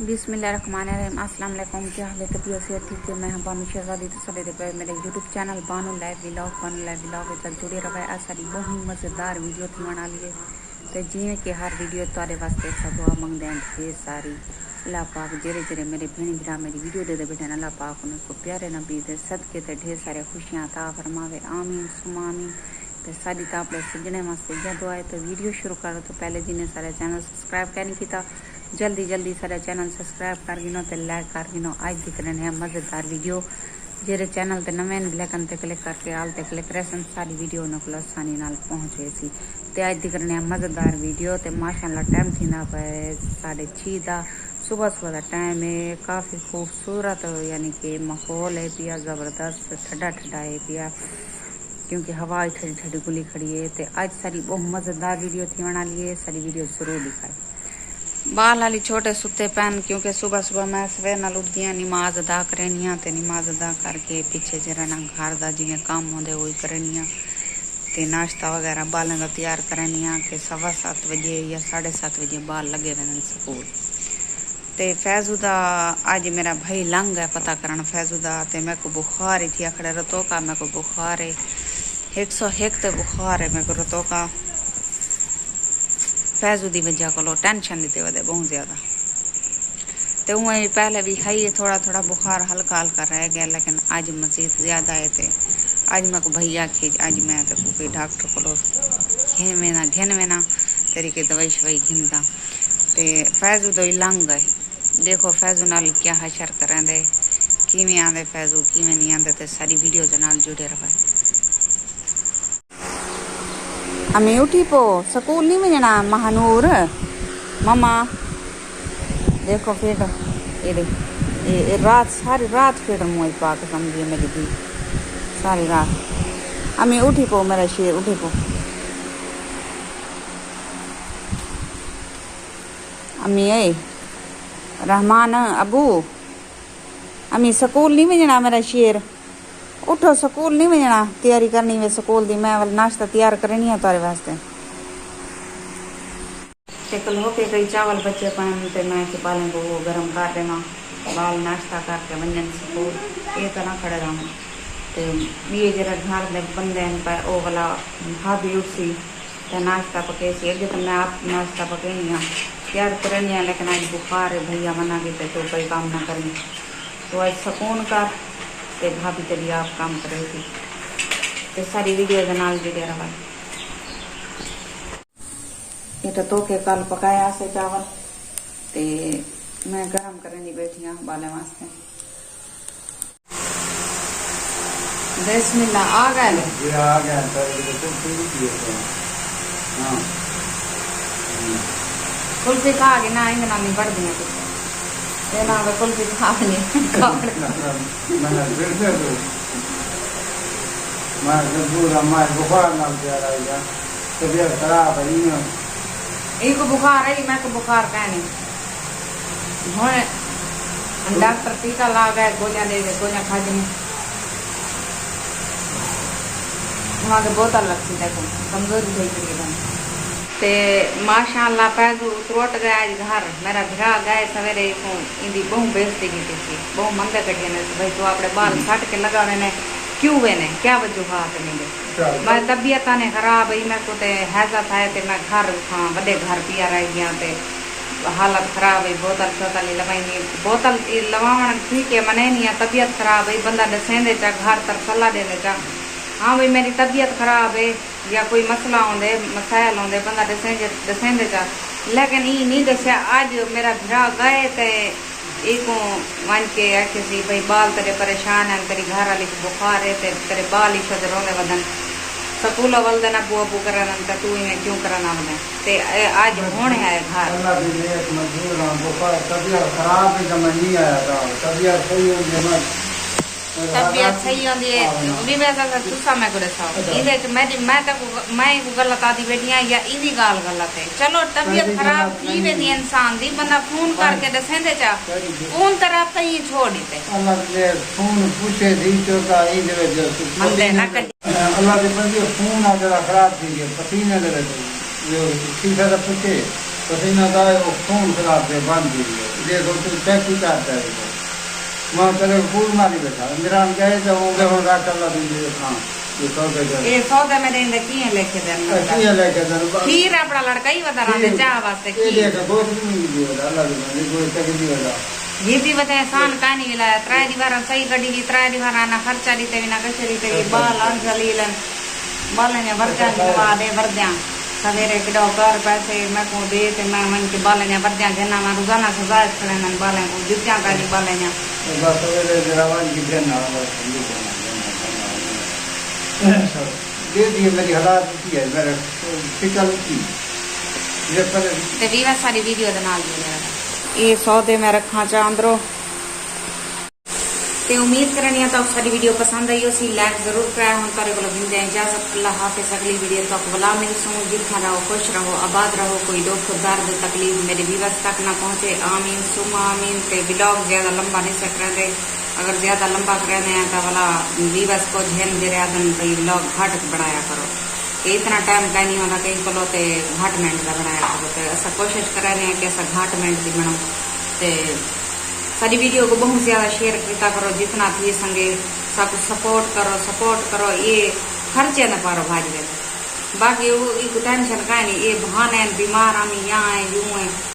बिस्मिल्लाहिर्रहमानिर्रहीम। अस्सलाम वालेकुम। क्या हाल है? तबीयत से ठीक है? मैं हूं बानू शहजादी। तो सले पे मेरे यूट्यूब चैनल बानू लाइव व्लॉग तक जुड़े रहे। आज सारी बहुत मज़ेदार वीडियो थी बना लिए तो जिमें कि हर वीडियो तारे वास्ते दुआ मंगते हैं ढेर सारी। अल्लाह पाक जेरे जेरे मेरे भेण भरा मेरी वीडियो दे बैठे अल्लाह पाक उनको प्यारे नबी दे सदके ते ढेर सारे खुशियां अता फरमावे। आमीन सुमा आमीन। तो सारी तो अपने सजने वास्ते यह दुआ है। तो वीडियो शुरू करो तो पहले जिन्हें सारे चैनल सब्सक्राइब करने की जल्दी सारे चैनल सब्सक्राइब कर गिनो तो लाइक कर गिनो। आज दिख रहे हैं मज़ेदार वीडियो जेरे चैनल ते नवे ब्लैकन ते क्लिक करके आल ते क्लिक करे सारी वीडियो उन्होंने आसानी नाल पहुँचे सी। तो आज दिख रहे हैं मज़ेदार वीडियो। तो माशाअल्लाह टाइम थी ना पे 6:30 का सुबह का टाइम है। काफ़ी खूबसूरत यानी कि माहौल है पिया ज़बरदस्त ठंडा है पिया क्योंकि हवा ठंडी ठंडी गुली खड़ी है। तो आज सारी बहुत मज़ेदार वीडियो थी बना लिए। सारी वीडियो जरूर दिखाए। बाल हाली छोटे सुते पैन क्योंकि सुबह मैं सवेर नाल उठदी हाँ नमाज अदा करनी हाँ। तो नमाज अदा करके पीछे जरा ना घर का जिमें काम होंगे वही करनी हाँ। तो नाश्ता वगैरह बालें का तैयार करनी हाँ कि 7:15 बजे या 7:30 बजे बाल लगे वन स्कूल। तो फैजू का अज मेरा भाई लंघ है पता करन फैजू का। तो मेरे को बुखार ही थी आखड़े रतो का मेरे को बुखार है 101 तो बुखार है मेरे को रतो का। फैजू की वजह को टेंशन दी वजह बहुत ज्यादा। तो वह पहले भी खाइए थोड़ा बुखार हल्का रह गया लेकिन आज मजीद ज्यादा है। तो आज मैं को भैया की आज मैं तो कोई डॉक्टर को घिन में ना तेरी के दवाई शवाई घिनता। तो फैजू तो लंघ है। देखो फैजू नाल क्या हशर करें दे किमें आते फैजू किमें नहीं आते। तो सारी वीडियो के नाल जुड़े रहे। हमें उठी पो स्कूल नहीं मिलना महानूर मम्मा देखो फिर ये रात सारी रात फिर मुँह पाक समझिए मेरी दी सारी रात। हमें उठी पो मेरा शेर उठी पो। अम्मी ए रहमान अबू अम्मी स्कूल नहीं भेजना मेरा शेर उठो स्कूल नहीं भेजना तैयारी करनी वे स्कूल दी। मैं वाला नाश्ता तैयार करनी है तारे वास्ते। कल हो के कई चावल बच्चे पाए तो मैं बालें को गर्म कर देना बाल नाश्ता करके वजन स्कूल ये तो ना खड़े रहूँ। तो ये जरा घर में बंदे पे वो वाला भाभी उठी तो नाश्ता पके सी अगे तो मैं आप नाश्ता पकेनी हाँ तैयार करनी है लेकिन आज बुखार है भैया मना के तो कोई काम ना करनी। तो आज सुकून कर ते भाभी तेरी आप काम कर रही थी। तो सारी वीडियो के नाल जुड़े रहा। ये तो के कल पकाया से चावल ते मैं गरम करने बैठी हाँ बाले वास्ते। बिस्मिल्लाह आ गए कुल्फी खा के ना इंगे नानी बढ़ दी कुछ ना कुल्फी खा तबीयत खराब है एक बुखार है मैं को बुखार का नहीं हूँ डॉक्टर टीका ला गए गोलियां दे गोलियां खा दी वहाँ के बोतल रखी देखो कमजोरी थी तकरीबन। ते माशाअल्लाह फैजू त्रोट गया आज घर मेरा भरा गए सवेरे को इंदी बहु बेइज्जती की थी बहु मंदे कटिए ने भाई तो अपने बाल छट के लगा ने क्यों वे ने क्या वजूहात नहीं मैं तबीयत ने खराब है मैं को ते हैजा था ते मैं घर हाँ बड़े घर पिया रह गया ते हालत खराब है बोतल शोतल लवाई बोतल लवावण ठीक है मने नहीं तबीयत खराब है बंदा दसेंदे चा घर तर सलाह देने चा हाँ भाई मेरी तबीयत खराब है या कोई मसला आंदे मसायल आंदे बंदा दसेंदे चा लेकिन ये नहीं दसिया। आज मेरा भरा गए तो एक वन के आखे सी भाई बाल तेरे परेशान है तेरी घर वाली को बुखार है तेरे बाल ही शद रोंदे वदन स्कूल वल देना अबू अबू करन तो तू इन्हें क्यों करना वदन ते आज होने है घर तबीयत खराब है मैं नहीं आया था तबीयत सही हो तबीयत सही होंदी है उन्हीं में तो तुसा मैं करे साओ इधे मैं तो मैं को गलत आदी बैठी हां या इदी गाल गलत है। चलो तबीयत खराब थी वेंदी इंसान दी बंदा फोन करके दसेंदे चा फोन तरफ तो ही छोड़ दे अल्लाह ने फोन पूछे दी तो का ई दे जो मंदे ना कर अल्लाह के बंदे फोन आ जरा खराब थी गए पसीने लगे जो सीधा पूछे पसीना दाए वो फोन खराब है बंद दी देखो तू टैक्सी काटता है वहाँ तेरे फूल मारी बैठा मेरा हम गए तो वो गए रात अल्लाह दिन हाँ ये सौदे में देंगे किए लेके देना खीर अपना लड़का ही बता रहा है चाह वास्ते ये देखो बहुत नहीं दिया अल्लाह दिन कोई तकलीफ होला ये भी बताए सान कहानी विला त्राय दीवार सही गड्डी दी त्राय दीवार ना खर्चा दी ते ना कचरी ते बाल अंजलीलन बालने वर्जा निवा दे वर्जा सवेरे किडो कर पैसे मैं को दे ते मैं मन के बालने वर्जा जना ना रोजाना सजाए खड़े न बाले को जुत्या का दी बालने बस सवेरे रवान की देना दे दिए मेरी हालात की है मेरे फिकल की ये पर ते वीवा सारी वीडियो दे नाल ये सौदे में रखा चांदरो ते उम्मीद करनी है तो सारी वीडियो पसंद आई उसी लाइक जरूर कराया हम तारे को मिलते हैं इजाजत अल्लाह हाफिज़ अगली वीडियो तक भला मिलसूं जिठा रहो खुश रहो आबाद रहो कोई दुख दर्द तकलीफ मेरे व्यूअर्स तक ना पहुंचे आमीन सुमा आमीन ते ब्लॉग ज्यादा लंबा नहीं सक रहे अगर ज्यादा लंबा कर रहे हैं तो भला व्यूअर्स को ध्यान दे रहा तो ब्लॉग घट बढ़ाया करो इतना टाइम का नहीं होता कहीं को ते घाट मिनट का बनाया करो तो ऐसा कोशिश कर रहे हैं कि ऐसा घाट मिनट की बनाओ ते सारी वीडियो को बहुत ज्यादा शेयर करता करो जितना थी संगे सब सपोर्ट करो ये खर्चे न पारो भाजी बाकी वो टेंशन का नहीं ये बहाने बीमार आमी यहाँ है यूं है